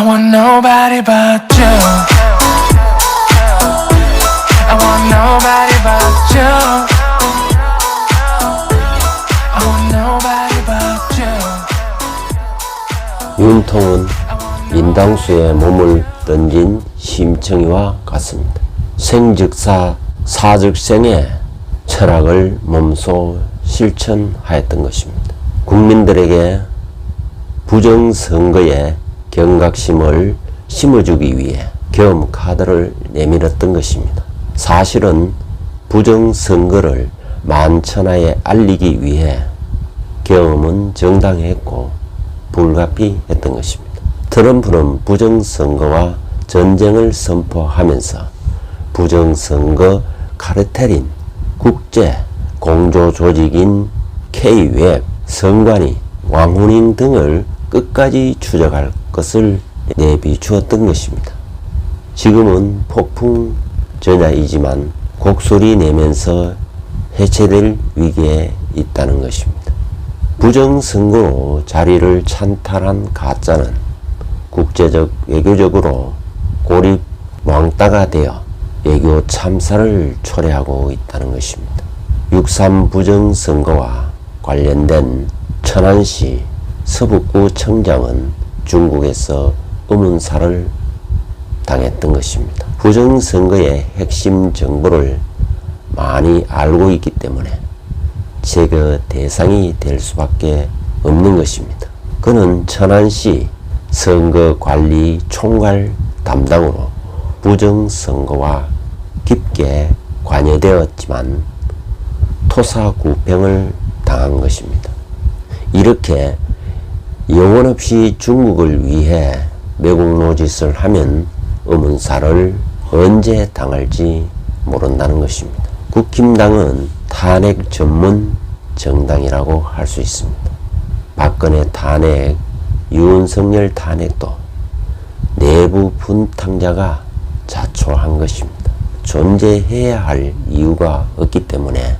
want nobody but you. I want nobody but you. I want nobody but you. 윤통은 민당수에 몸을 던진 심청이와 같습니다. 생즉사 사즉생의 철학을 몸소 실천하였던 것입니다. 국민들에게 부정선거에 경각심을 심어주기 위해 계엄 카드를 내밀었던 것입니다. 사실은 부정선거를 만천하에 알리기 위해 계엄은 정당했고 불가피했던 것입니다. 트럼프는 부정선거와 전쟁을 선포하면서 부정선거 카르텔인 국제 공조조직인 K웹, 선관위, 왕후닝 등을 끝까지 추적할 것을 내비추었던 것입니다. 지금은 폭풍 전야이지만 곡소리 내면서 해체될 위기에 있다는 것입니다. 부정선거로 자리를 찬탈한 가짜는 국제적 외교적으로 고립 왕따가 되어 외교 참사를 초래하고 있다는 것입니다. 6.3 부정선거와 관련된 천안시 서북구 청장은 중국에서 의문사를 당했던 것입니다. 부정선거의 핵심 정보를 많이 알고 있기 때문에 제거 대상이 될 수밖에 없는 것입니다. 그는 천안시 선거관리 총괄 담당으로 부정선거와 깊게 관여되었지만 토사구팽을 당한 것입니다. 이렇게 영혼 없이 중국을 위해 매국 노짓을 하면 의문사를 언제 당할지 모른다는 것입니다. 국힘당은 탄핵 전문 정당이라고 할 수 있습니다. 박근혜 탄핵, 윤석열 탄핵도 내부 분탕자가 자초한 것입니다. 존재해야 할 이유가 없기 때문에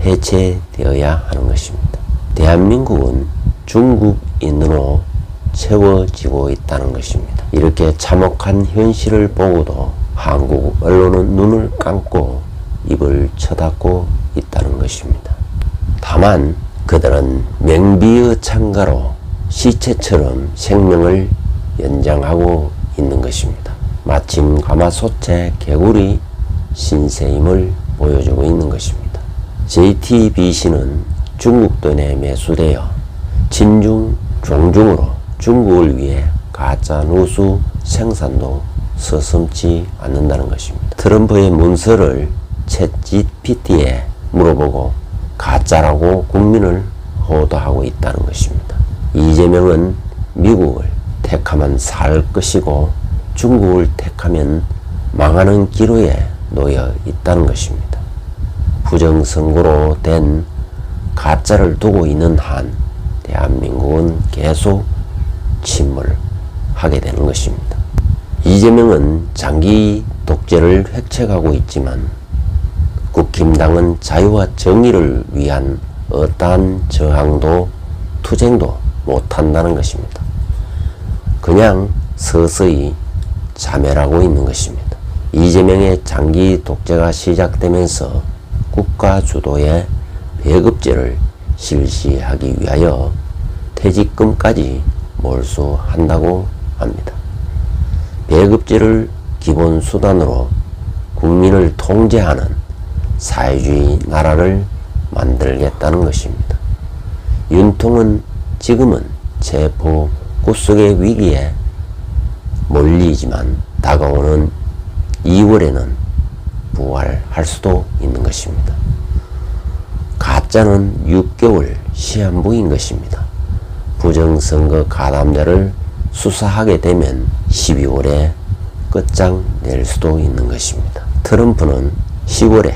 해체되어야 하는 것입니다. 대한민국은 중국인으로 채워지고 있다는 것입니다. 이렇게 참혹한 현실을 보고도 한국 언론은 눈을 감고 입을 쳐닫고 있다는 것입니다. 다만 그들은 명비의 창가로 시체처럼 생명을 연장하고 있는 것입니다. 마침 가마솥에 개구리 신세임을 보여주고 있는 것입니다. JTBC는 중국 돈에 매수되어 진중 종중으로 중국을 위해 가짜 누수 생산도 서슴지 않는다는 것입니다. 트럼프의 문서를 챗GPT에 물어보고 가짜라고 국민을 호도하고 있다는 것입니다. 이재명은 미국을 택하면 살 것이고 중국을 택하면 망하는 기로에 놓여 있다는 것입니다. 부정선거로 된 가짜를 두고 있는 한 대한민국은 계속 침몰하게 되는 것입니다. 이재명은 장기 독재를 획책하고 있지만 국힘당은 자유와 정의를 위한 어떠한 저항도 투쟁도 못한다는 것입니다. 그냥 서서히 자멸하고 있는 것입니다. 이재명의 장기 독재가 시작되면서 국가 주도의 배급제를 실시하기 위하여 퇴직금까지 몰수한다고 합니다. 배급제를 기본 수단으로 국민을 통제하는 사회주의 나라를 만들겠다는 것입니다. 윤통은 지금은 체포 구속의 위기에 몰리지만 다가오는 2월에는 부활할 수도 있는 것입니다. 가짜는 6개월 시한부인 것입니다. 부정선거 가담자를 수사하게 되면 12월에 끝장낼 수도 있는 것입니다. 트럼프는 10월에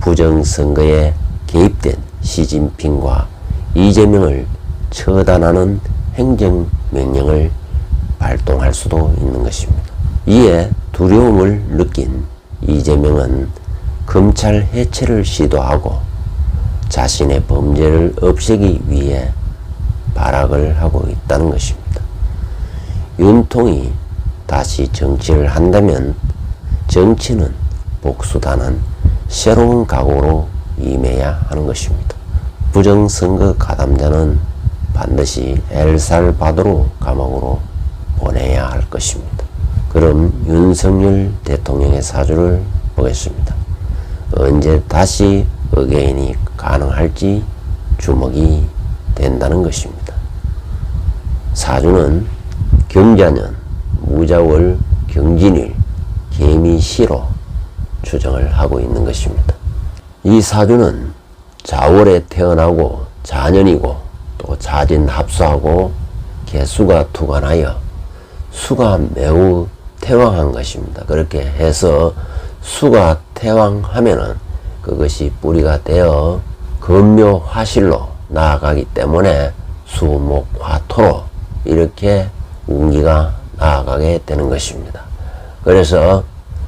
부정선거에 개입된 시진핑과 이재명을 처단하는 행정명령을 발동할 수도 있는 것입니다. 이에 두려움을 느낀 이재명은 검찰 해체를 시도하고 자신의 범죄를 없애기 위해 발악을 하고 있다는 것입니다. 윤통이 다시 정치를 한다면 정치는 복수다는 새로운 각오로 임해야 하는 것입니다. 부정선거 가담자는 반드시 엘살바도르 감옥으로 보내야 할 것입니다. 그럼 윤석열 대통령의 사주를 보겠습니다. 언제 다시 어게인이 가능할지 주목이 된다는 것입니다. 사주는 경자년, 무자월, 경진일, 개미시로 추정을 하고 있는 것입니다. 이 사주는 자월에 태어나고 자년이고 또 자진합수하고 개수가 투관하여 수가 매우 태왕한 것입니다. 그렇게 해서 수가 태왕하면은 그것이 뿌리가 되어 금묘화실로 나아가기 때문에 수목화토로 이렇게 운기가 나아가게 되는 것입니다. 그래서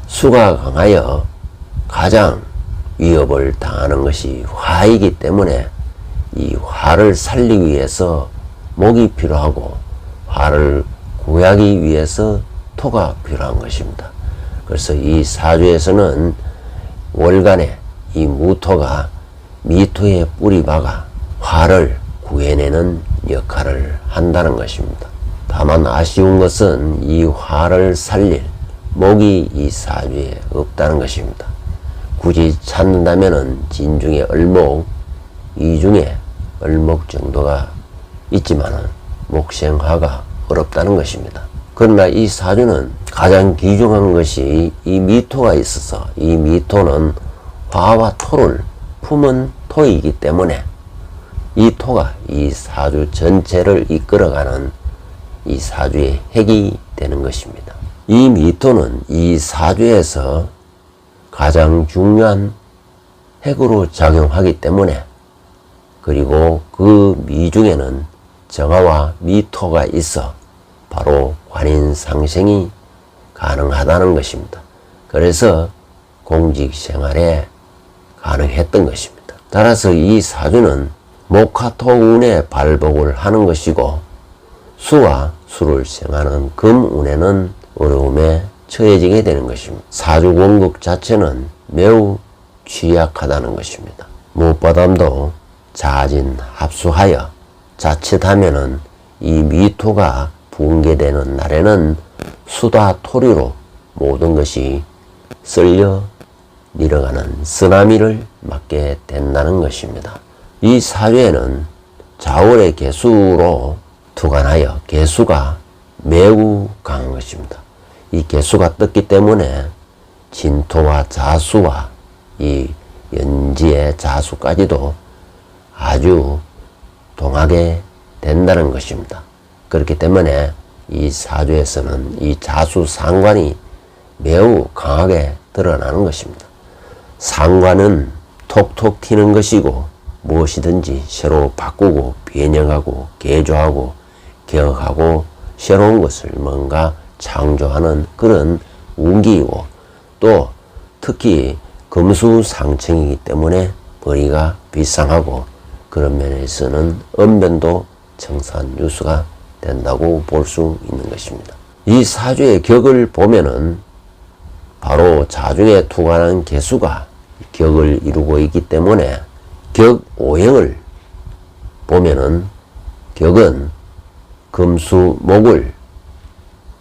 수가 강하여 가장 위협을 당하는 것이 화이기 때문에 이 화를 살리기 위해서 목이 필요하고 화를 구하기 위해서 토가 필요한 것입니다. 그래서 이 사주에서는 월간에 이 무토가 미토에 뿌리 박아 화를 구해내는 역할을 한다는 것입니다. 다만 아쉬운 것은 이 화를 살릴 목이 이 사주에 없다는 것입니다. 굳이 찾는다면은 진중에 을목, 이중에 을목 정도가 있지만은 목생화가 어렵다는 것입니다. 그러나 이 사주는 가장 귀중한 것이 이 미토가 있어서 이 미토는 화와 토를 품은 토이기 때문에 이 토가 이 사주 전체를 이끌어가는 이 사주의 핵이 되는 것입니다. 이 미토는 이 사주에서 가장 중요한 핵으로 작용하기 때문에 그리고 그 미중에는 정화와 미토가 있어 바로 관인상생이 가능하다는 것입니다. 그래서 공직생활에 가능했던 것입니다. 따라서 이 사주는 목화토운에 발복을 하는 것이고 수와 수를 생하는 금운에는 어려움에 처해지게 되는 것입니다. 사주 공급 자체는 매우 취약하다는 것입니다. 무엇보다도 자진합수하여 자칫하면은 이 미토가 붕괴되는 날에는 수다 토리로 모든 것이 쓸려 내려가는 쓰나미를 맞게 된다는 것입니다. 이 사주에는 자월의 개수로 투관하여 개수가 매우 강한 것입니다. 이 개수가 떴기 때문에 진토와 자수와 이 연지의 자수까지도 아주 동하게 된다는 것입니다. 그렇기 때문에 이 사주에서는 이 자수 상관이 매우 강하게 드러나는 것입니다. 상관은 톡톡 튀는 것이고 무엇이든지 새로 바꾸고 변형하고 개조하고 개혁하고 새로운 것을 뭔가 창조하는 그런 운기이고 또 특히 금수상청이기 때문에 벌이가 비상하고 그런 면에서는 언변도 청산유수가 된다고 볼 수 있는 것입니다. 이 사주의 격을 보면은 바로 자중에 투관한 개수가 격을 이루고 있기 때문에 격 오행을 보면은 격은 금수목을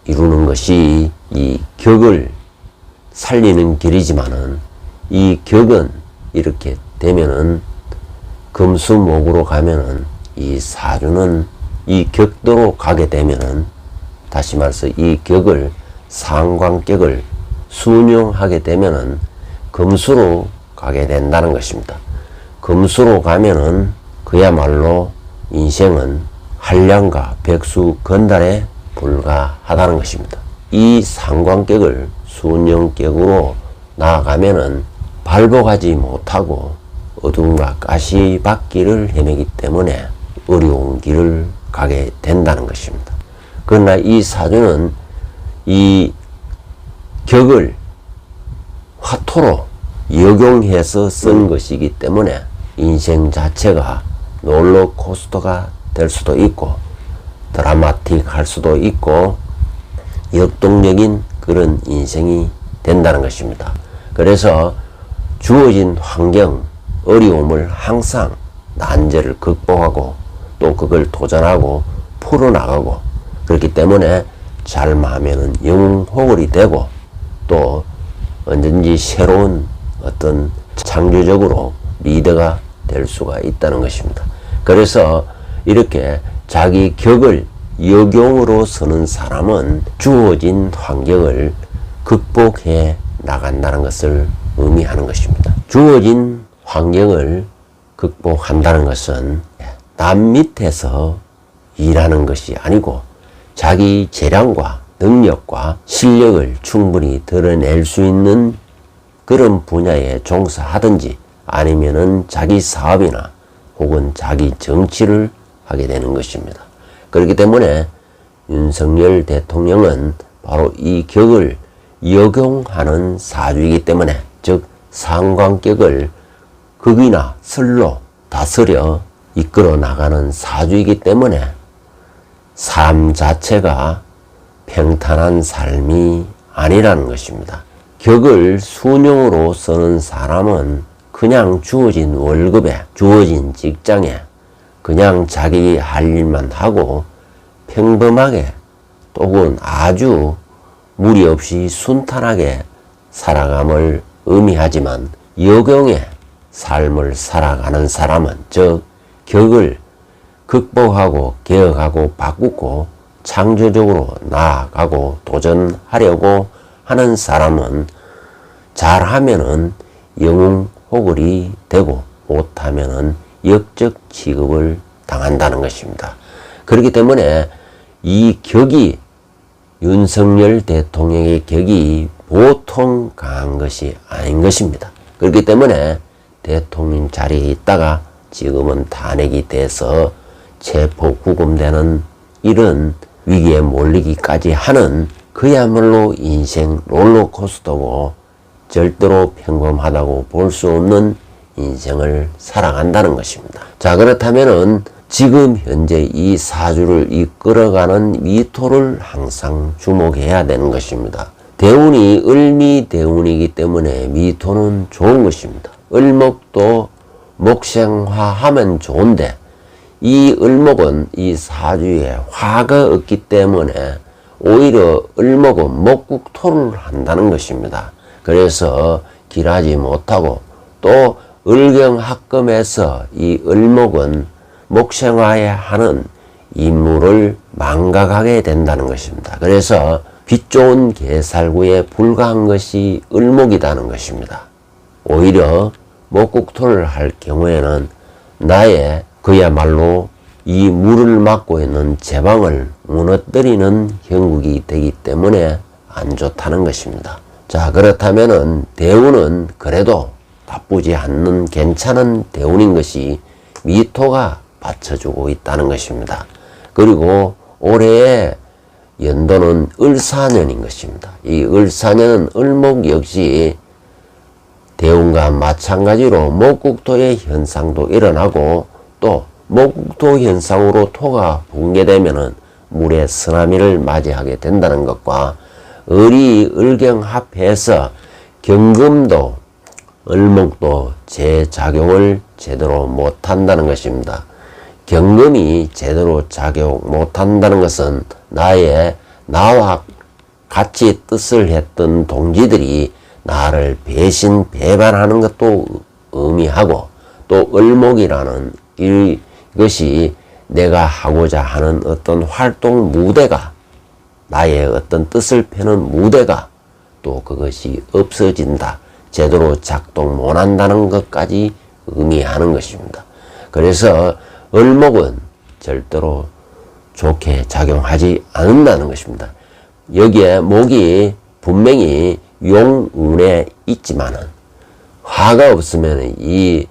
이루는 것이 이 격을 살리는 길이지만은 이 격은 이렇게 되면은 금수목으로 가면은 이 사주는 이 격도로 가게 되면은 다시 말해서 이 격을 상관격을 순용하게 되면은 금수로 가게 된다는 것입니다. 금수로 가면은 그야말로 인생은 한량과 백수 건달에 불과하다는 것입니다. 이 상관격을 순용격으로 나아가면은 발복하지 못하고 어둠과 가시밭길을 헤매기 때문에 어려운 길을 가게 된다는 것입니다. 그러나 이 사주는 이 격을 화토로 역용해서 쓴 것이기 때문에 인생 자체가 롤러코스터가 될 수도 있고 드라마틱할 수도 있고 역동적인 그런 인생이 된다는 것입니다. 그래서 주어진 환경, 어려움을 항상 난제를 극복하고 또 그걸 도전하고 풀어나가고, 그렇기 때문에 잘하면은 영웅호걸이 되고 또 언제든지 새로운 어떤 창조적으로 리더가 될 수가 있다는 것입니다. 그래서 이렇게 자기 격을 역용으로 서는 사람은 주어진 환경을 극복해 나간다는 것을 의미하는 것입니다. 주어진 환경을 극복한다는 것은 남 밑에서 일하는 것이 아니고 자기 재량과 능력과 실력을 충분히 드러낼 수 있는 그런 분야에 종사하든지 아니면은 자기 사업이나 혹은 자기 정치를 하게 되는 것입니다. 그렇기 때문에 윤석열 대통령은 바로 이 격을 역용하는 사주이기 때문에, 즉 상관격을 극이나 설로 다스려 이끌어 나가는 사주이기 때문에 삶 자체가 평탄한 삶이 아니라는 것입니다. 격을 순용으로 쓰는 사람은 그냥 주어진 월급에, 주어진 직장에 그냥 자기 할 일만 하고 평범하게 또는 아주 무리 없이 순탄하게 살아감을 의미하지만, 역용의 삶을 살아가는 사람은, 즉 격을 극복하고 개혁하고 바꾸고 창조적으로 나아가고 도전하려고 하는 사람은 잘하면은 영웅호걸이 되고 못하면은 역적 취급을 당한다는 것입니다. 그렇기 때문에 이 격이, 윤석열 대통령의 격이 보통 강한 것이 아닌 것입니다. 그렇기 때문에 대통령 자리에 있다가 지금은 탄핵이 돼서 체포 구금되는 이런 위기에 몰리기까지 하는 그야말로 인생 롤러코스터고 절대로 평범하다고 볼 수 없는 인생을 살아간다는 것입니다. 자, 그렇다면은 지금 현재 이 사주를 이끌어가는 미토를 항상 주목해야 되는 것입니다. 대운이 을미대운이기 때문에 미토는 좋은 것입니다. 을목도 목생화하면 좋은데, 이 을목은 이 사주에 화가 없기 때문에 오히려 을목은 목국토를 한다는 것입니다. 그래서 길하지 못하고, 또 을경합금에서 이 을목은 목생화에 하는 임무를 망각하게 된다는 것입니다. 그래서 빛 좋은 개살구에 불과한 것이 을목이라는 것입니다. 오히려 목국토를 할 경우에는 나의 그야말로 이 물을 막고 있는 제방을 무너뜨리는 형국이 되기 때문에 안 좋다는 것입니다. 자, 그렇다면은 대운은 그래도 나쁘지 않는 괜찮은 대운인 것이 미토가 받쳐주고 있다는 것입니다. 그리고 올해의 연도는 을사년인 것입니다. 이 을사년은 을목 역시 대운과 마찬가지로 목국토의 현상도 일어나고, 또 목국토 현상으로 토가 붕괴되면은 물의 쓰나미를 맞이하게 된다는 것과, 을이 을경합해서 경금도 을목도 제작용을 제대로 못한다는 것입니다. 경금이 제대로 작용 못한다는 것은 나와 같이 뜻을 했던 동지들이 나를 배반하는 것도 의미하고, 또 을목이라는 이것이 내가 하고자 하는 어떤 활동 무대가, 나의 어떤 뜻을 펴는 무대가 또 그것이 없어진다, 제대로 작동 못한다는 것까지 의미하는 것입니다. 그래서 을목은 절대로 좋게 작용하지 않는다는 것입니다. 여기에 목이 분명히 용운에 있지만은 화가 없으면, 이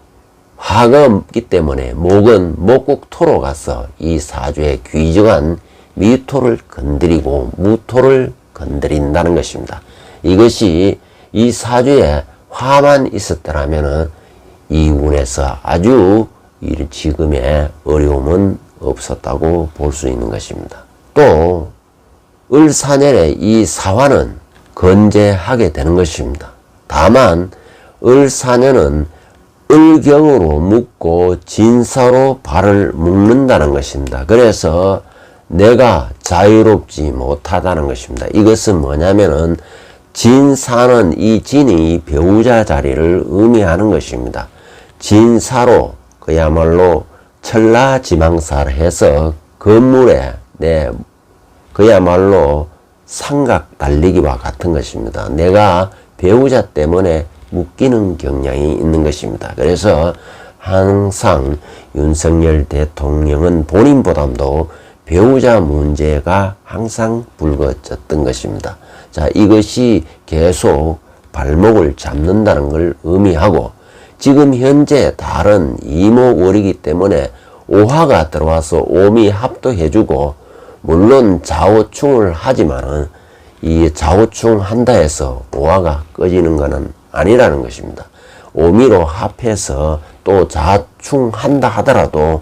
화가 없기 때문에 목은 목국토로 가서 이 사주의 귀중한 미토를 건드리고 무토를 건드린다는 것입니다. 이것이 이 사주에 화만 있었더라면은 이 운에서 아주 지금의 어려움은 없었다고 볼 수 있는 것입니다. 또 을사년에 이 사화는 건재하게 되는 것입니다. 다만 을사년은 을경으로 묶고 진사로 발을 묶는다는 것입니다. 그래서 내가 자유롭지 못하다는 것입니다. 이것은 뭐냐면은 진사는 이 진이 배우자 자리를 의미하는 것입니다. 진사로 그야말로 천라지망사를 해서 건물에 그야말로 삼각 달리기와 같은 것입니다. 내가 배우자 때문에 묶이는 경향이 있는 것입니다. 그래서 항상 윤석열 대통령은 본인보다도 배우자 문제가 항상 불거졌던 것입니다. 자, 이것이 계속 발목을 잡는다는 걸 의미하고 지금 현재 달은 이목월이기 때문에 오화가 들어와서 오미 합도해주고 물론 좌우충을 하지만은 이 좌우충 한다 해서 오화가 꺼지는 것은 아니라는 것입니다. 오미로 합해서 또 좌충 한다 하더라도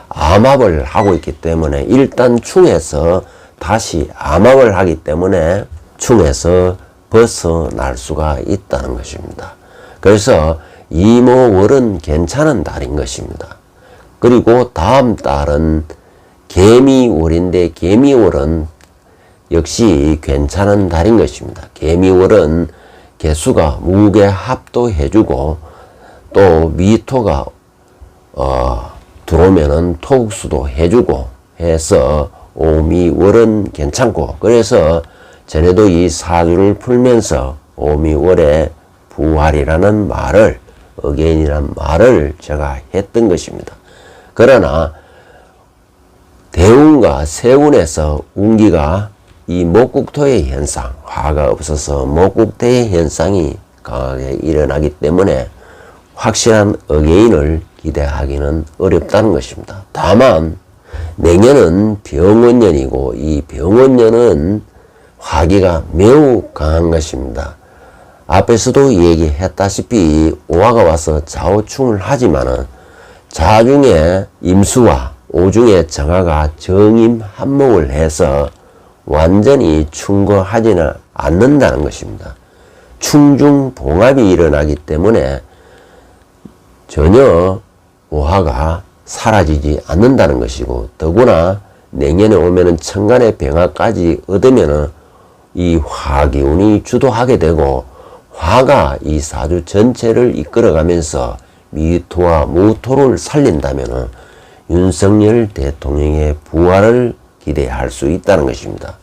암합을 하고 있기 때문에 일단 충에서 다시 암합을 하기 때문에 충에서 벗어날 수가 있다는 것입니다. 그래서 이목월은 괜찮은 달인 것입니다. 그리고 다음 달은 개미월인데 개미월은 역시 괜찮은 달인 것입니다. 개미월은 개수가 무게 합도해주고 또 미토가 들어오면은 토국수도 해주고 해서 오미월은 괜찮고 그래서 전에도 이 사주를 풀면서 오미월의 부활이라는 말을 어게인이라는 말을 제가 했던 것입니다. 그러나 대운과 세운에서 운기가 이 목국토의 현상, 화가 없어서 목국토의 현상이 강하게 일어나기 때문에 확실한 어게인을 기대하기는 어렵다는 것입니다. 다만 내년은 병원년이고 이 병원년은 화기가 매우 강한 것입니다. 앞에서도 얘기했다시피 오화가 와서 좌우충을 하지만은 자중에 임수와 오중에 정화가 정임합목을 해서 완전히 충거하지는 않는다는 것입니다. 충중봉합이 일어나기 때문에 전혀 오화가 사라지지 않는다는 것이고 더구나 내년에 오면은 천간의 병화까지 얻으면은 이 화기운이 주도하게 되고 화가 이 사주 전체를 이끌어가면서 미토와 무토를 살린다면은 윤석열 대통령의 부활을 기대할 수 있다는 것입니다.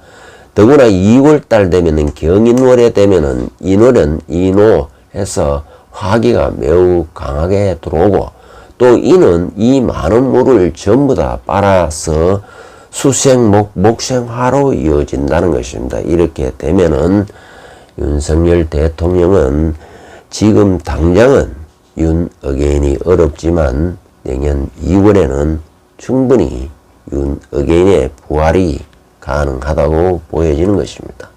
더구나 2월달 되면은 경인월에 되면은 인월은 인호해서 화기가 매우 강하게 들어오고 또 이는 이 많은 물을 전부 다 빨아서 수생목, 목생화로 이어진다는 것입니다. 이렇게 되면은 윤석열 대통령은 지금 당장은 윤 어게인이 어렵지만 내년 2월에는 충분히 윤 어게인의 부활이 가능하다고 보여지는 것입니다.